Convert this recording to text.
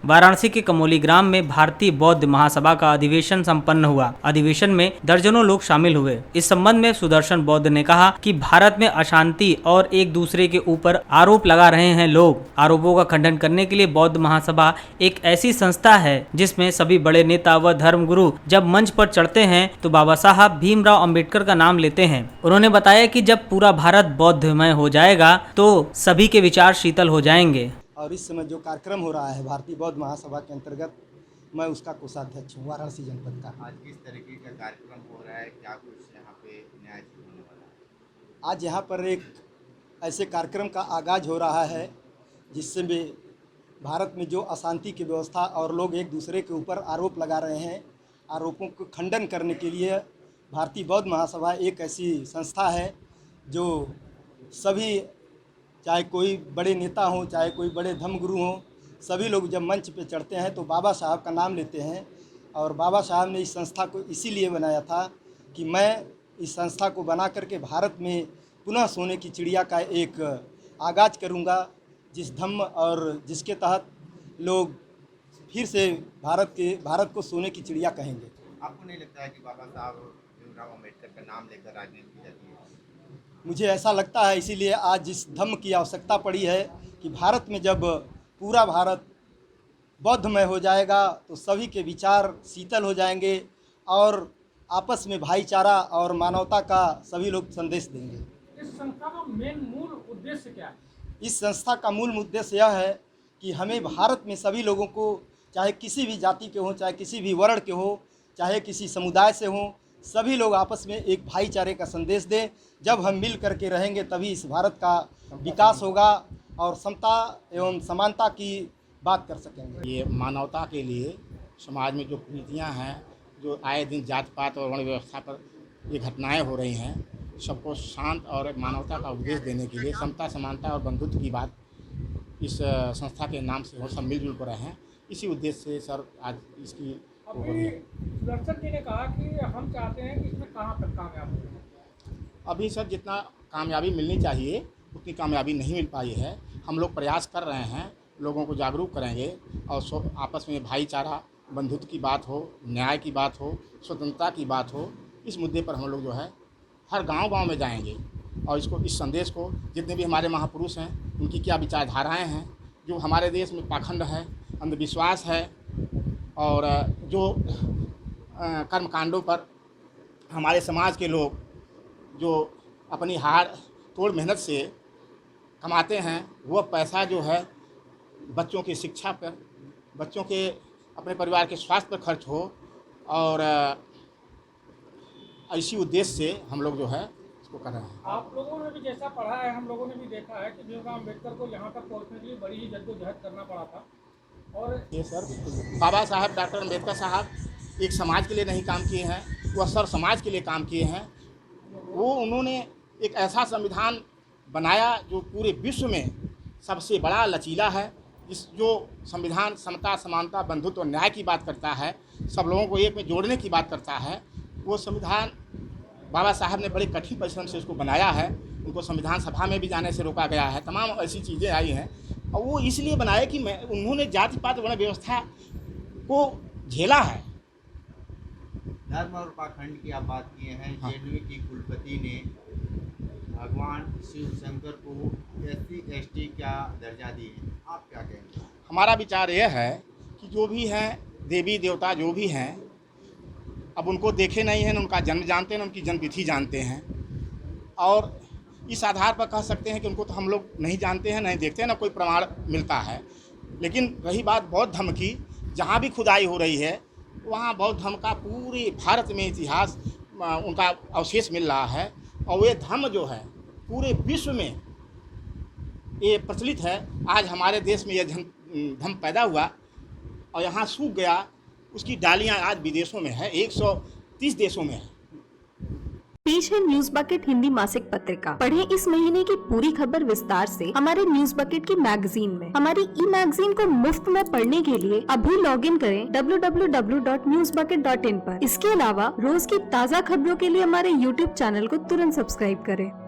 वाराणसी के कमोली ग्राम में भारतीय बौद्ध महासभा का अधिवेशन संपन्न हुआ। अधिवेशन में दर्जनों लोग शामिल हुए। इस संबंध में सुदर्शन बौद्ध ने कहा कि भारत में अशांति और एक दूसरे के ऊपर आरोप लगा रहे हैं लोग। आरोपों का खंडन करने के लिए बौद्ध महासभा एक ऐसी संस्था है जिसमें सभी बड़े नेता व धर्मगुरु जब मंच पर चढ़ते हैं तो बाबा साहब भीमराव अंबेडकर का नाम लेते हैं। उन्होंने बताया कि जब पूरा भारत बौद्धमय हो जाएगा तो सभी के विचार शीतल हो जाएंगे। और इस समय जो कार्यक्रम हो रहा है भारतीय बौद्ध महासभा के अंतर्गत, मैं उसका कोषाध्यक्ष हूँ वाराणसी जनपद का। आज किस तरीके का कार्यक्रम हो रहा है, क्या कुछ यहाँ पे न्याय होने वाला है? आज यहाँ पर एक ऐसे कार्यक्रम का आगाज हो रहा है जिससे भी भारत में जो अशांति की व्यवस्था और लोग एक दूसरे के ऊपर आरोप लगा रहे हैं, आरोपों को खंडन करने के लिए भारतीय बौद्ध महासभा एक ऐसी संस्था है जो सभी, चाहे कोई बड़े नेता हों, चाहे कोई बड़े धर्मगुरु हों, सभी लोग जब मंच पे चढ़ते हैं तो बाबा साहब का नाम लेते हैं। और बाबा साहब ने इस संस्था को इसीलिए बनाया था कि मैं इस संस्था को बना करके भारत में पुनः सोने की चिड़िया का एक आगाज़ करूंगा, जिस धम्म और जिसके तहत लोग फिर से भारत को सोने की चिड़िया कहेंगे। आपको नहीं लगता है कि बाबा साहब भीमराव अम्बेडकर का नाम लेकर राजनीति की जाती है? मुझे ऐसा लगता है, इसीलिए आज जिस धम्म की आवश्यकता पड़ी है कि भारत में जब पूरा भारत बौद्धमय हो जाएगा तो सभी के विचार शीतल हो जाएंगे और आपस में भाईचारा और मानवता का सभी लोग संदेश देंगे। इस संस्था का मूल उद्देश्य क्या है? इस संस्था का मूल उद्देश्य यह है कि हमें भारत में सभी लोगों को, चाहे किसी भी जाति के हों, चाहे किसी भी वर्ण के हो, चाहे किसी समुदाय से हों, सभी लोग आपस में एक भाईचारे का संदेश दें। जब हम मिल करके रहेंगे तभी इस भारत का विकास होगा और समता एवं समानता की बात कर सकेंगे। ये मानवता के लिए समाज में जो कुरीतियाँ हैं, जो आए दिन जात पात और वर्ण व्यवस्था पर ये घटनाएं हो रही हैं, सबको शांत और मानवता का उपदेश देने के लिए समता समानता और बंधुत्व की बात इस संस्था के नाम से हो सब मिलजुल कर रहे हैं। इसी उद्देश्य से सर आज इसकी अभी सुदर्शन जी ने कहा कि हम चाहते हैं कि इसमें कहाँ तक कामयाब हो। अभी सर जितना कामयाबी मिलनी चाहिए उतनी कामयाबी नहीं मिल पाई है। हम लोग प्रयास कर रहे हैं, लोगों को जागरूक करेंगे और आपस में भाईचारा बंधुत्व की बात हो, न्याय की बात हो, स्वतंत्रता की बात हो, इस मुद्दे पर हम लोग जो है हर गांव-गांव में जाएंगे और इस संदेश को जितने भी हमारे महापुरुष हैं उनकी क्या विचारधाराएँ हैं, जो हमारे देश में पाखंड है, अंधविश्वास है और जो कर्मकांडों पर हमारे समाज के लोग जो अपनी हाड़ तोड़ मेहनत से कमाते हैं, वो पैसा जो है बच्चों की शिक्षा पर, बच्चों के अपने परिवार के स्वास्थ्य पर खर्च हो और इसी उद्देश्य से हम लोग जो है इसको कर रहे हैं। आप लोगों ने भी जैसा पढ़ा है, हम लोगों ने भी देखा है कि भीमराव अम्बेडकर को यहाँ तक पहुँचने के लिए बड़ी ही जद्दोजहद करना पड़ा था। और ये सर बाबा साहब डॉक्टर अम्बेडकर साहब एक समाज के लिए नहीं काम किए हैं, वह सर समाज के लिए काम किए हैं। वो उन्होंने एक ऐसा संविधान बनाया जो पूरे विश्व में सबसे बड़ा लचीला है, जो संविधान समता समानता बंधुत्व और न्याय की बात करता है, सब लोगों को एक में जोड़ने की बात करता है। वो संविधान बाबा साहब ने बड़े कठिन परिश्रम से उसको बनाया है। उनको संविधान सभा में भी जाने से रोका गया है, तमाम ऐसी चीज़ें आई हैं और वो इसलिए बनाए कि उन्होंने जाति पात वर्ण व्यवस्था को झेला है। धर्म और पाखंड की आप बात किए हैं। हाँ। जेएनयू की कुलपति ने भगवान शिव शंकर को SC/ST क्या दर्जा दिए, आप क्या कहेंगे? हमारा विचार यह है कि जो भी हैं देवी देवता जो भी हैं, अब उनको देखे नहीं हैं, न उनका जन्म जानते हैं, न उनकी जन्मतिथि जानते हैं और इस आधार पर कह सकते हैं कि उनको तो हम लोग नहीं जानते हैं, नहीं देखते हैं, ना कोई प्रमाण मिलता है। लेकिन रही बात बौद्ध धर्म की, जहाँ भी खुदाई हो रही है वहाँ बौद्ध धर्म का पूरे भारत में इतिहास उनका अवशेष मिल रहा है और ये धर्म जो है पूरे विश्व में ये प्रचलित है। आज हमारे देश में ये धर्म पैदा हुआ और यहाँ सूख गया, उसकी डालियाँ आज विदेशों में है, 130 देशों में है। पेश है न्यूज बकेट हिंदी मासिक पत्रिका। पढ़ें इस महीने की पूरी खबर विस्तार से हमारे न्यूज बकेट की मैगजीन में। हमारी ई मैगजीन को मुफ्त में पढ़ने के लिए अभी लॉगिन करें www.newsbucket.in पर। इसके अलावा रोज की ताज़ा खबरों के लिए हमारे YouTube चैनल को तुरंत सब्सक्राइब करें।